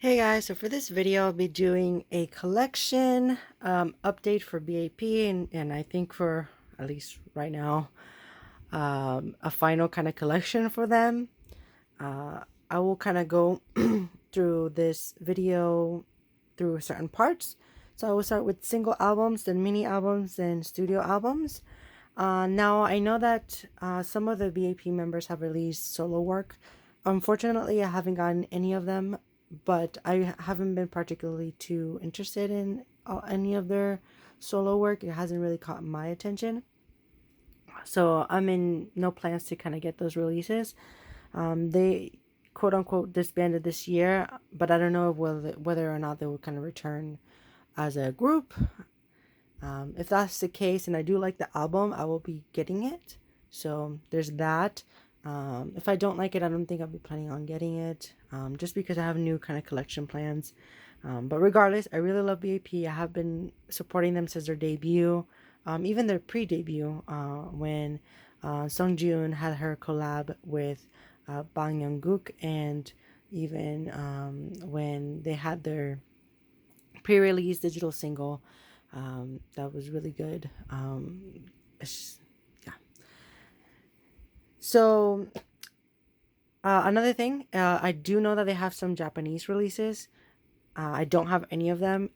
Hey guys, so for this video, I'll be doing a collection update for BAP and I think for, at least right now, a final kind of collection for them. I will kind of go through this video through certain parts. So I will start with single albums, then mini albums, then studio albums. Now, I know that some of the BAP members have released solo work. Unfortunately, I haven't gotten any of them, but I haven't been particularly too interested in any of their solo work. It hasn't really caught my attention. So I'm in no plans to kind of get those releases. They quote unquote disbanded this year, but I don't know whether or not they will kind of return as a group. If that's the case, and I do like the album, I will be getting it. So there's that. If I don't like it, I don't think I'll be planning on getting it, just because I have new kind of collection plans. But regardless, I really love BAP. I have been supporting them since their debut, even their pre-debut, when Sungjoon had her collab with Bang Young-gook, and even when they had their pre-release digital single. That was really good. Yeah. So another thing, I do know that they have some Japanese releases. I don't have any of them.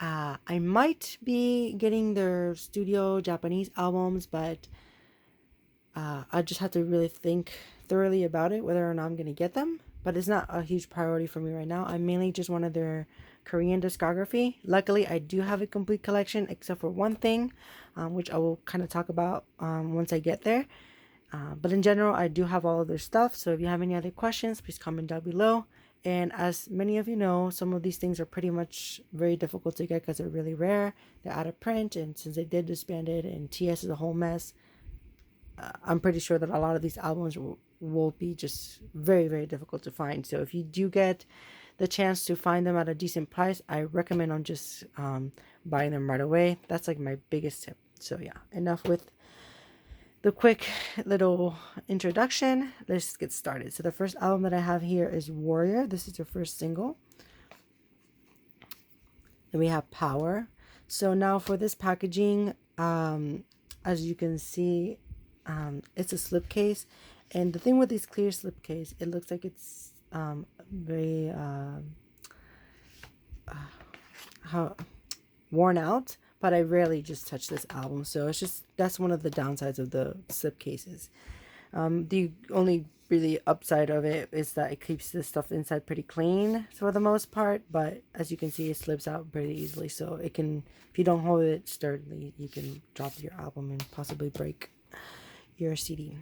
I might be getting their studio Japanese albums, but I just have to really think thoroughly about it, whether or not I'm going to get them. But it's not a huge priority for me right now. I mainly just wanted their Korean discography. Luckily, I do have a complete collection, except for one thing, which I will kind of talk about once I get there. But in general, I do have all of their stuff. So if you have any other questions, please comment down below. And as many of you know, some of these things are pretty much very difficult to get because they're really rare. They're out of print. And since they did disband it and TS is a whole mess, I'm pretty sure that a lot of these albums will be just very, very difficult to find. So if you do get the chance to find them at a decent price, I recommend on just buying them right away. That's like my biggest tip. So yeah, enough with the quick little introduction. Let's get started. So the first album that I have here is Warrior. This is their first single. Then we have Power. So now for this packaging, as you can see, it's a slipcase. And the thing with these clear slipcase, it looks like it's very how worn out, but I rarely just touch this album, so it's just, that's one of the downsides of the slipcases. The only really upside of it is that it keeps the stuff inside pretty clean for the most part, but as you can see, it slips out pretty easily, so it can, if you don't hold it sturdily, you can drop your album and possibly break your CD.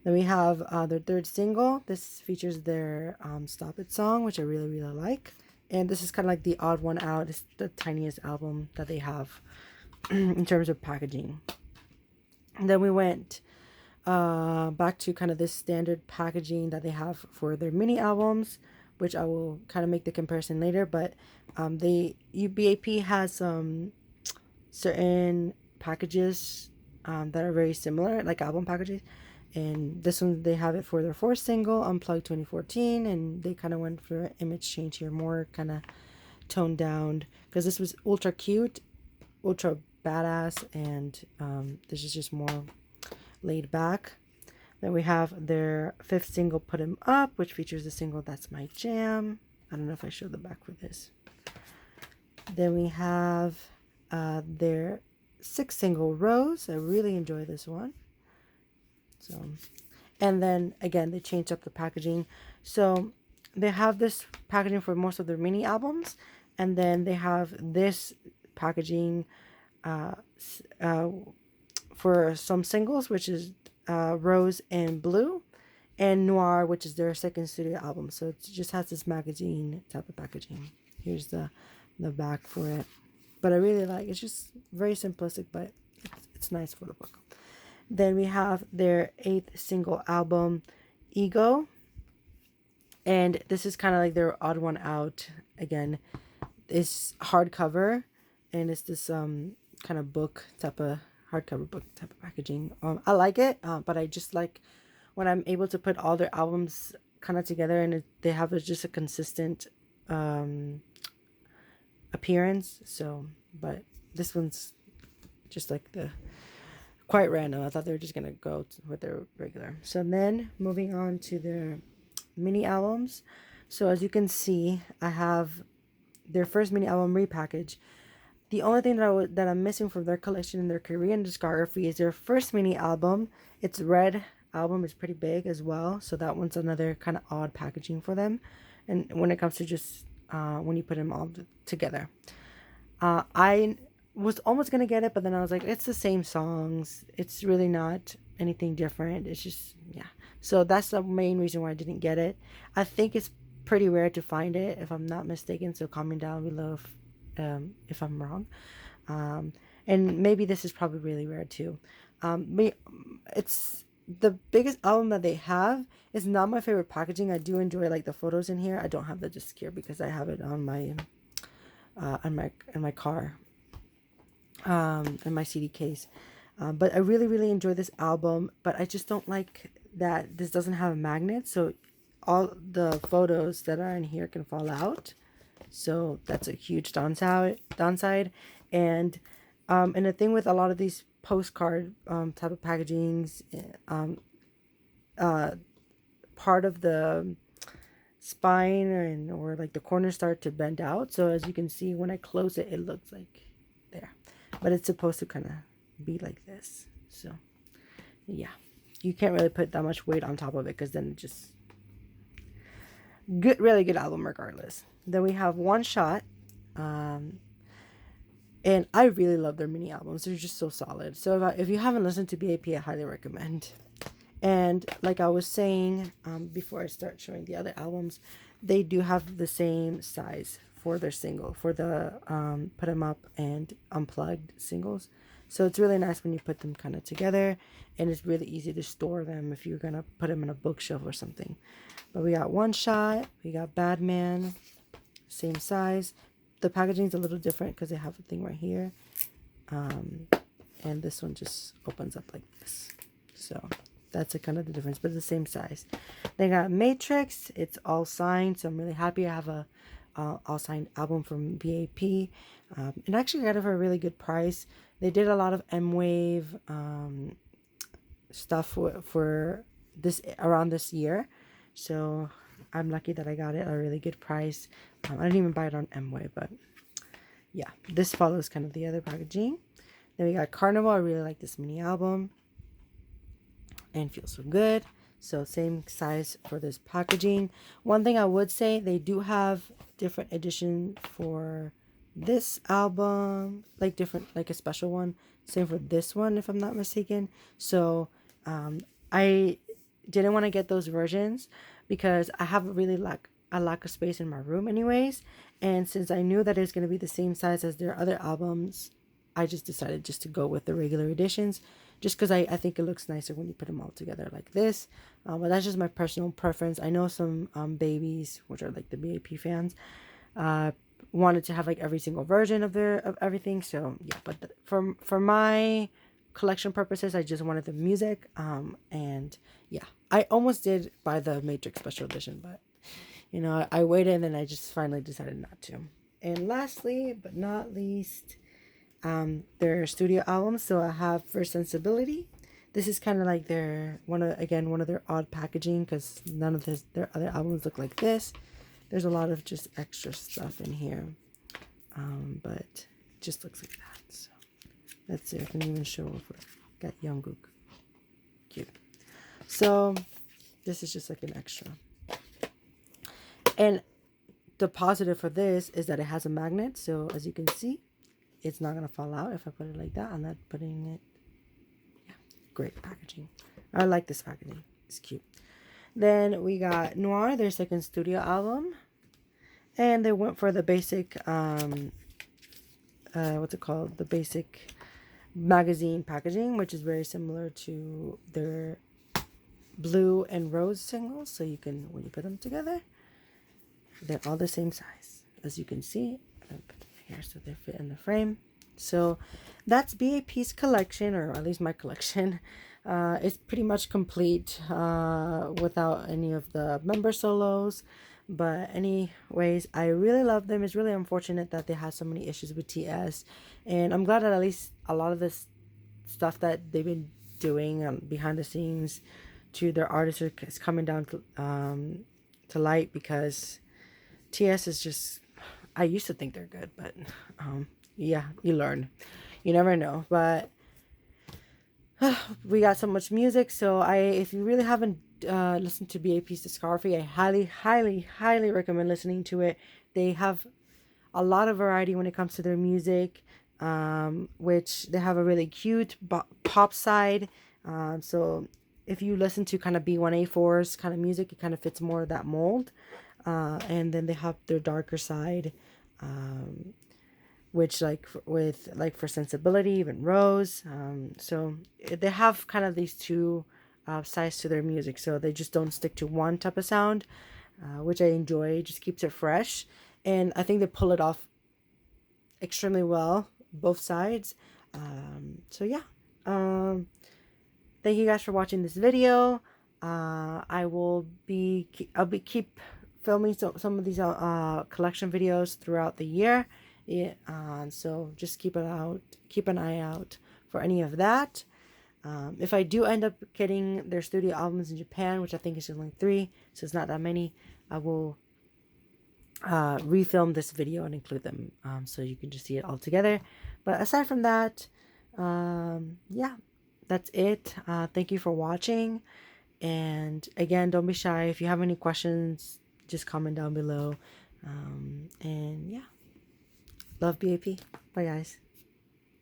Then we have their third single. This features their Stop It song, which I really, really like. And this is kind of like the odd one out. It's the tiniest album that they have in terms of packaging. And then we went back to kind of this standard packaging that they have for their mini albums, which I will kind of make the comparison later. But UBAP has some certain packages that are very similar, like album packages. And this one, they have it for their fourth single, Unplugged 2014, and they kind of went for an image change here, more kind of toned down, because this was ultra cute, ultra badass, and this is just more laid back. Then we have their fifth single, Put 'Em Up, which features the single That's My Jam. I don't know if I showed the back for this. Then we have their sixth single, Rose. I really enjoy this one. So, and then again, they changed up the packaging. So they have this packaging for most of their mini albums, and then they have this packaging for some singles, which is Rose and Blue, and Noir, which is their second studio album. So it just has this magazine type of packaging. Here's the back for it. But I really like it. It's just very simplistic, but it's nice for the book. Then we have their eighth single album, Ego. And this is kind of like their odd one out. Again, it's hardcover, and it's this kind of book type of hardcover book type of packaging. I like it, but I just like when I'm able to put all their albums kind of together, and they have just a consistent appearance. So, but this one's just like the quite random. I thought they were just gonna go with their regular. So then moving on to their mini albums. So as you can see, I have their first mini album repackaged. The only thing that I'm missing from their collection in their Korean discography is their first mini album. It's red album is pretty big as well, so that one's another kind of odd packaging for them. And when it comes to just when you put them all together, I was almost gonna get it, but then I was like, it's the same songs. It's really not anything different. It's just yeah. So that's the main reason why I didn't get it. I think it's pretty rare to find it, if I'm not mistaken. So comment down below if I'm wrong. And maybe this is probably really rare too. It's the biggest album that they have. Is not my favorite packaging. I do enjoy like the photos in here. I don't have the disc here because I have it on my in my car, in my CD case. But I really really enjoy this album. But I just don't like that this doesn't have a magnet, so all the photos that are in here can fall out. So that's a huge downside. And the thing with a lot of these postcard type of packagings, part of the spine or like the corners start to bend out. So as you can see, when I close it, it looks like there, but it's supposed to kind of be like this. So yeah, you can't really put that much weight on top of it because then it just really good album regardless. Then we have One Shot, and I really love their mini albums. They're just so solid. So if you haven't listened to BAP, I highly recommend. And like I was saying before I start showing the other albums, they do have the same size for their single, for the Put 'Em Up and Unplugged singles. So it's really nice when you put them kind of together, and it's really easy to store them if you're going to put them in a bookshelf or something. But we got One Shot, we got Bad Man, same size. The packaging's a little different because they have a thing right here. And this one just opens up like this. So that's a kind of the difference, but the same size. They got Matrix. It's all signed, so I'm really happy I have a all signed album from BAP. And actually got it for a really good price. They did a lot of M-Wave stuff for this around this year, so I'm lucky that I got it at a really good price. I didn't even buy it on M-Wave, but yeah, this follows kind of the other packaging. Then we got Carnival. I really like this mini album and feels so good. So same size for this packaging. One thing I would say, they do have different edition for this album, like different, like a special one. Same for this one, if I'm not mistaken. So I didn't want to get those versions because I have a lack of space in my room anyways. And since I knew that it's going to be the same size as their other albums, I just decided just to go with the regular editions, just because I think it looks nicer when you put them all together like this. But that's just my personal preference. I know some babies, which are like the BAP fans, wanted to have like every single version of everything. So yeah, but for my collection purposes, I just wanted the music. And yeah, I almost did buy the Matrix special edition, but you know, I waited and then I just finally decided not to. And lastly, but not least, their studio albums. So I have First Sensibility. This is kind of like one of their odd packaging, because none of their other albums look like this. There's a lot of just extra stuff in here, but it just looks like that. So that's it. I can even show over. Got Jungkook, cute. So this is just like an extra. And the positive for this is that it has a magnet. So as you can see, it's not going to fall out if I put it like that. I'm not putting it. Yeah, great packaging. I like this packaging. It's cute. Then we got Noir, their second studio album. And they went for the basic, what's it called? The basic magazine packaging, which is very similar to their Blue and Rose singles. So you can, when you put them together, they're all the same size. As you can see, here so they fit in the frame. So that's BAP's collection, or at least my collection. It's pretty much complete without any of the member solos. But anyways, I really love them. It's really unfortunate that they had so many issues with TS, and I'm glad that at least a lot of this stuff that they've been doing behind the scenes to their artists is coming down to light, because TS is just, I used to think they're good, but yeah, you learn, you never know. But we got so much music, so if you really haven't listened to BAP's discography, I highly recommend listening to it. They have a lot of variety when it comes to their music, which they have a really cute pop side. So if you listen to kind of B1A4's kind of music, it kind of fits more of that mold. And then they have their darker side, which like for Sensibility, even Rose. So they have kind of these two sides to their music. So they just don't stick to one type of sound, which I enjoy. It just keeps it fresh. And I think they pull it off extremely well, both sides. So yeah. Thank you guys for watching this video. I'll keep filming some of these collection videos throughout the year. Yeah, so just keep an eye out for any of that. If I do end up getting their studio albums in Japan, which I think is only 3, so it's not that many, I will refilm this video and include them, so you can just see it all together. But aside from that, yeah, that's it. Thank you for watching, and again, don't be shy. If you have any questions, just comment down below. And yeah, love BAP. Bye guys.